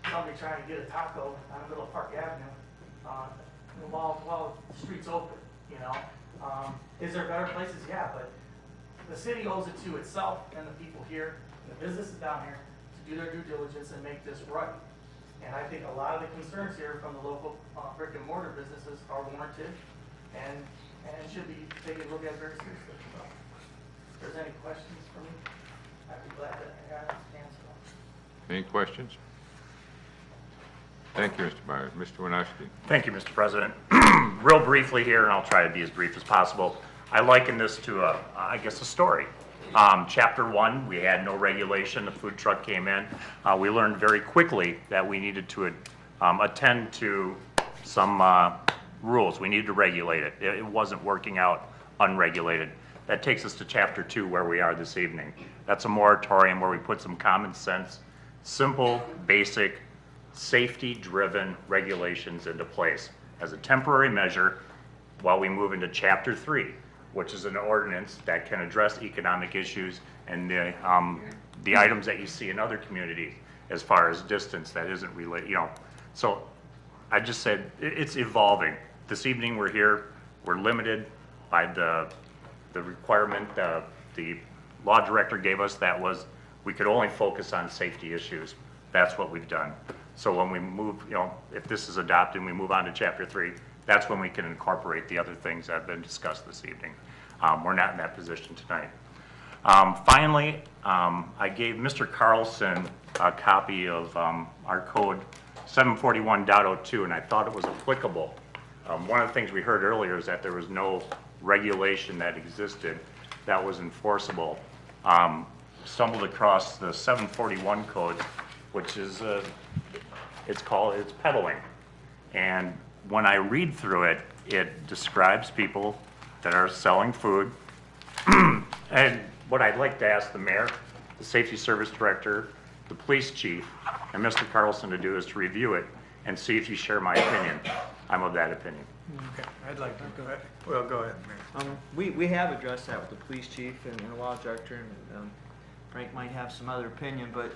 somebody trying to get a taco on the middle of Park Avenue while the street's open, you know. Is there better places? Yeah, but the city owes it to itself and the people here, and the businesses down here, to do their due diligence and make this right. And I think a lot of the concerns here from the local brick and mortar businesses are warranted and should be taken a look at very seriously. So, if there's any questions for me, I'd be glad to answer them. Any questions? Thank you, Mr. Myers. Mr. Winarski. Thank you, Mr. President. Real briefly here, and I'll try to be as brief as possible. I liken this to I guess a story. Chapter 1, we had no regulation. The food truck came in. We learned very quickly that we needed to attend to some rules. We needed to regulate it. It wasn't working out unregulated. That takes us to Chapter 2, where we are this evening. That's a moratorium where we put some common sense, simple, basic, safety-driven regulations into place as a temporary measure while we move into Chapter 3, which is an ordinance that can address economic issues and the items that you see in other communities as far as distance that isn't related, you know. So I just said it's evolving. This evening we're here, we're limited by the requirement the law director gave us, that was we could only focus on safety issues. That's what we've done. So when we move, you know, if this is adopted and we move on to Chapter 3, that's when we can incorporate the other things that have been discussed this evening. We're not in that position tonight. Finally, I gave Mr. Carlson a copy of our code 741.02, and I thought it was applicable. One of the things we heard earlier is that there was no regulation that existed that was enforceable. Stumbled across the 741 code, which is it's peddling. And when I read through it, it describes people that are selling food. And what I'd like to ask the mayor, the safety service director, the police chief, and Mr. Carlson to do is to review it and see if you share my opinion. I'm of that opinion. Okay, I'd like to go ahead. Well, go ahead, Mayor. We have addressed that with the police chief and the law director, and Frank might have some other opinion, but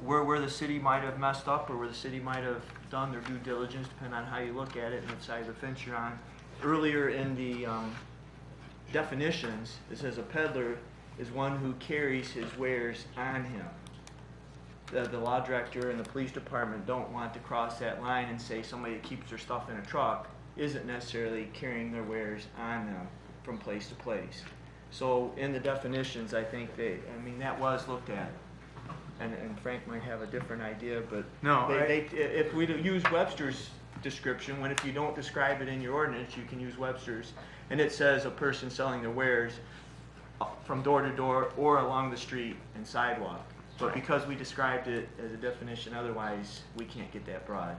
where the city might have messed up or where the city might have done their due diligence, depending on how you look at it and what side of the fence you're on. Earlier in the definitions, it says a peddler is one who carries his wares on him. The law director and the police department don't want to cross that line and say somebody that keeps their stuff in a truck isn't necessarily carrying their wares on them from place to place. So in the definitions, I think that was looked at. And Frank might have a different idea, but No, if we use Webster's description, when if you don't describe it in your ordinance, you can use Webster's, and it says a person selling their wares from door to door or along the street and sidewalk. But because we described it as a definition, otherwise we can't get that broad.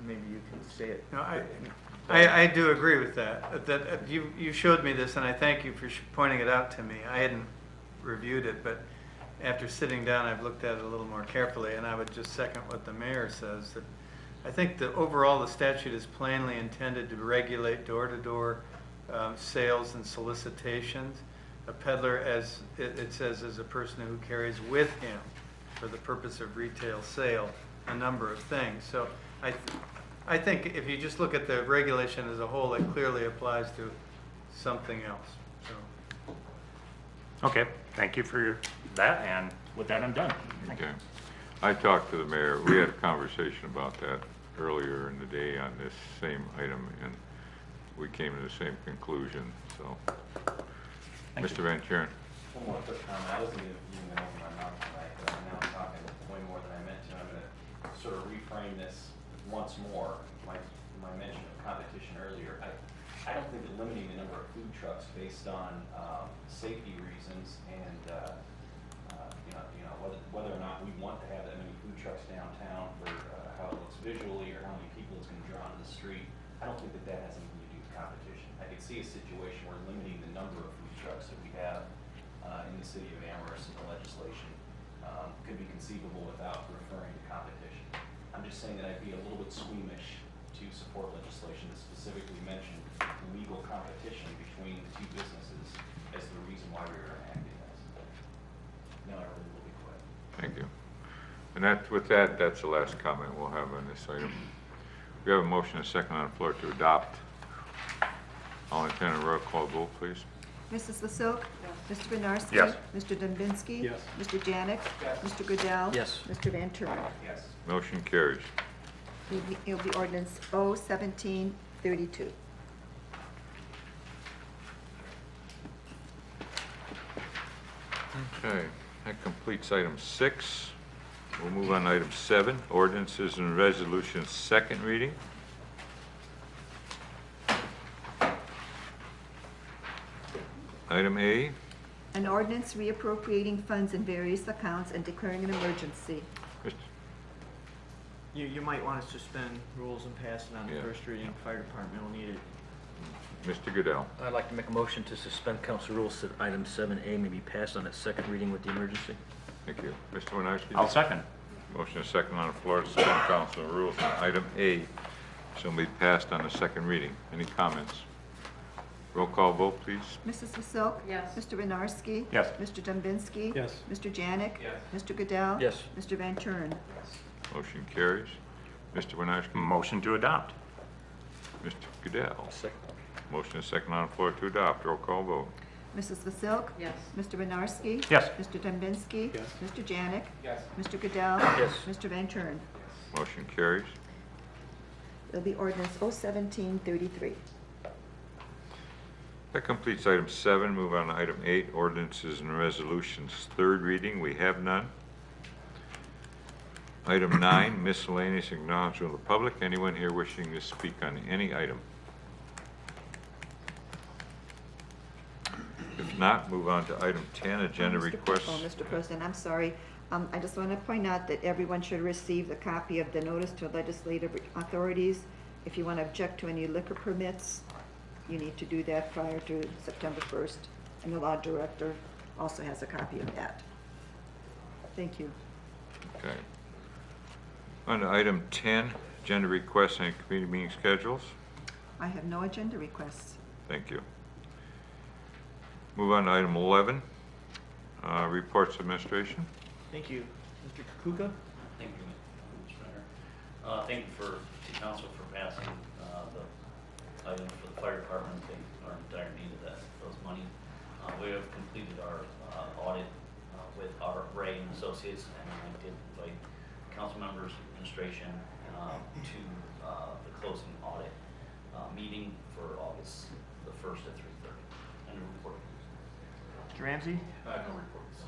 Maybe you can say it. No, I do agree with that. That you showed me this, and I thank you for pointing it out to me. I hadn't reviewed it, but after sitting down, I've looked at it a little more carefully, and I would just second what the mayor says. That I think that overall the statute is plainly intended to regulate door-to-door sales and solicitations. A peddler, as it says, is a person who carries with him for the purpose of retail sale a number of things. So I think if you just look at the regulation as a whole, it clearly applies to something else. So. Okay, thank you for that, and with that I'm done. Okay. I talked to the mayor. We had a conversation about that earlier in the day on this same item, and we came to the same conclusion. So, Mr. Van Kuren. One more quick comment. I wasn't even open my mouth tonight, but I'm now talking way more than I meant to. I'm going to sort of reframe this once more, my mention of competition earlier, I don't think that limiting the number of food trucks based on safety reasons and whether or not we want to have that many food trucks downtown for how it looks visually or how many people it's going to draw into the street, I don't think that that has anything to do with competition. I could see a situation where limiting the number of food trucks that we have in the city of Amherst in the legislation could be conceivable without referring to competition. I'm just saying that I'd be a little bit squeamish to support legislation that specifically mentioned legal competition between the two businesses as the reason why we were enacting this. No, I really will be quiet. Thank you. And with that, that's the last comment we'll have on this item. We have a motion and a second on the floor to adopt. All in favor, roll call vote, please. Mrs. Vasilk? Mr. Benarski? Yes. Mr. Dumbinski? Yes. Mr. Janik? Yes. Mr. Goodell? Yes. Mr. Van Turen? Yes. Motion carries. It'll be ordinance 01732. Okay, that completes item 6. We'll move on to item 7, ordinances and resolutions, second reading. Item A, An ordinance reappropriating funds in various accounts and declaring an emergency. Mr. You might want to suspend rules and pass it on the Yeah. first reading. Fire department will need it. Mr. Goodell. I'd like to make a motion to suspend council rules that item 7A may be passed on its second reading with the emergency. Thank you. Mr. Winarski? I'll second. Motion and second on the floor to suspend council rules on item A shall be passed on the second reading. Any comments? Roll call vote, please. Mrs. Vasilk? Yes. Mr. Benarski? Yes. Mr. Dumbinski? Yes. Mr. Janik? Yes. Mr. Goodell? Yes. Mr. Van Turen? Motion carries. Mr. Winarski? Motion to adopt. Mr. Goodell? Second. Motion and second on the floor to adopt. Roll call vote. Mrs. Vasilk? Yes. Mr. Benarski? Yes. Mr. Dumbinski? Yes. Mr. Janik? Yes. Mr. Goodell? Yes. Mr. Van Turen? Motion carries. It'll be ordinance 01733. That completes item 7. Move on to item 8, ordinances and resolutions. Third reading, we have none. Item 9, miscellaneous acknowledgement of the public. Anyone here wishing to speak on any item? If not, move on to item 10, agenda requests. Mr. President, I'm sorry. I just want to point out that everyone should receive the copy of the notice to legislative authorities. If you want to object to any liquor permits, you need to do that prior to September 1st. And the law director also has a copy of that. Thank you. Okay. On to item 10, agenda requests and committee meeting schedules. I have no agenda requests. Thank you. Move on to item 11, reports of administration. Thank you. Mr. Kuka? Thank you, Mr. Mayor. Thank you to council for passing the items for the fire department. They are in dire need of those money. We have completed our audit with our Ray and Associates, and I did invite council members, administration to the closing audit meeting for August the 1st at 3:30. And a report. Mr. Ramsey? I have no reports.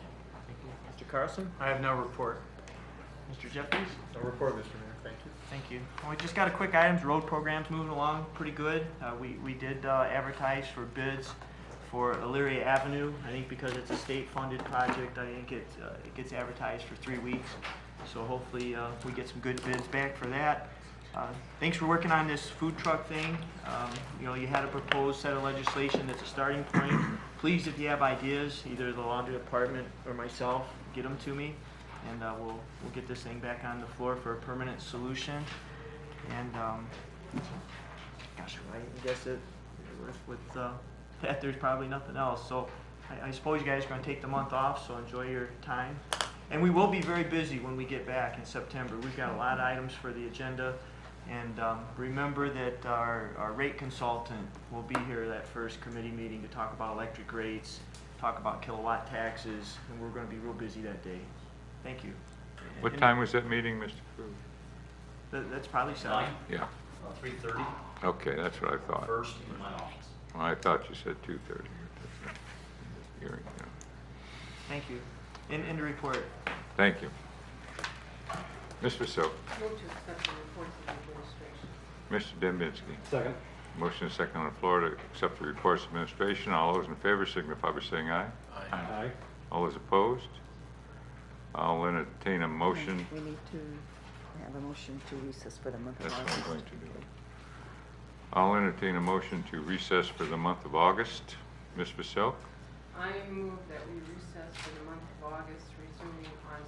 Thank you. Mr. Carlson? I have no report. Mr. Jeffries? No report, Mr. Mayor. Thank you. Thank you. We just got a quick items, road programs moving along pretty good. We did advertise for bids for Elyria Avenue. I think because it's a state-funded project, I think it gets advertised for 3 weeks. So hopefully we get some good bids back for that. Thanks for working on this food truck thing. You had a proposed set of legislation that's a starting point. Please, if you have ideas, either the laundry department or myself, get them to me, and we'll get this thing back on the floor for a permanent solution. And gosh, I guess with that, there's probably nothing else. So I suppose you guys are going to take the month off, so enjoy your time. And we will be very busy when we get back in September. We've got a lot of items for the agenda. And remember that our rate consultant will be here that first committee meeting to talk about electric rates, talk about kilowatt taxes, and we're going to be real busy that day. Thank you. What time was that meeting, Mr. Cruz? That's probably 7. 9? Yeah. 3:30. Okay, that's what I thought. First in my office. Well, I thought you said 2:30. Hearing, yeah. Thank you. In the report. Thank you. Mr. Silk. Move to accept the reports of the administration. Mr. Dembinski. Second. Motion is second on the floor to accept the reports of administration. All those in favor signify by saying aye. Aye. All those opposed? I'll entertain a motion. We need to have a motion to recess for the month of That's August. what I'm going to do. I'll entertain a motion to recess for the month of August. Ms. Vasil? I move that we recess for the month of August, resuming on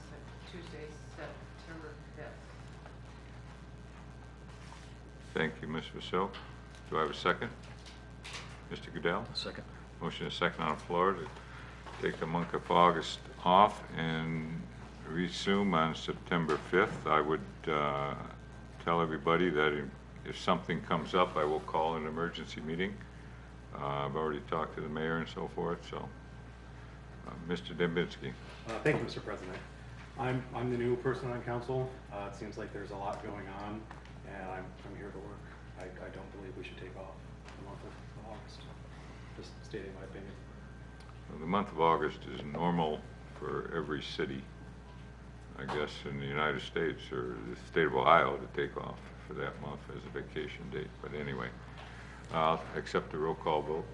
Tuesday, September 5th. Thank you, Ms. Vasil. Do I have a second? Mr. Goodell? Second. Motion is second on the floor to take the month of August off and resume on September 5th. I would tell everybody that if something comes up, I will call an emergency meeting. I've already talked to the mayor and so forth, so. Mr. Dembinski. Thank you, Mr. President. I'm the new person on council. It seems like there's a lot going on, and I'm here to work. I don't believe we should take off the month of August. Just stating my opinion. Well, the month of August is normal for every city, I guess, in the United States or the state of Ohio to take off for that month as a vacation date. But anyway, I'll accept the roll call vote.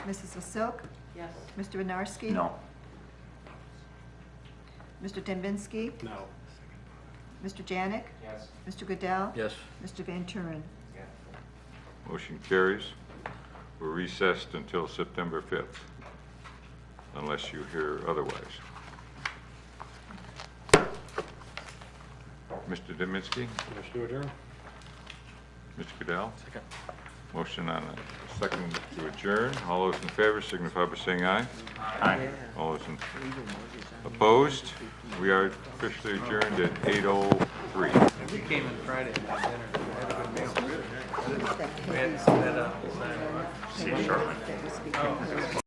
Mrs. Vasil? Yes. Mr. Winarski? No. Mr. Dembinski? No. Mr. Janik? Yes. Mr. Goodell? Yes. Mr. Van Turen? Yeah. Motion carries. We're recessed until September 5th, unless you hear otherwise. Mr. Dembinski? Motion to adjourn. Mr. Goodell? Second. Motion on a second to adjourn. All those in favor signify by saying aye. Aye. All those opposed? We are officially adjourned at 8:03. We came in Friday and had dinner. We had a good meal. We had, That we had, Kathy's- had a, See you shortly. that was speaking.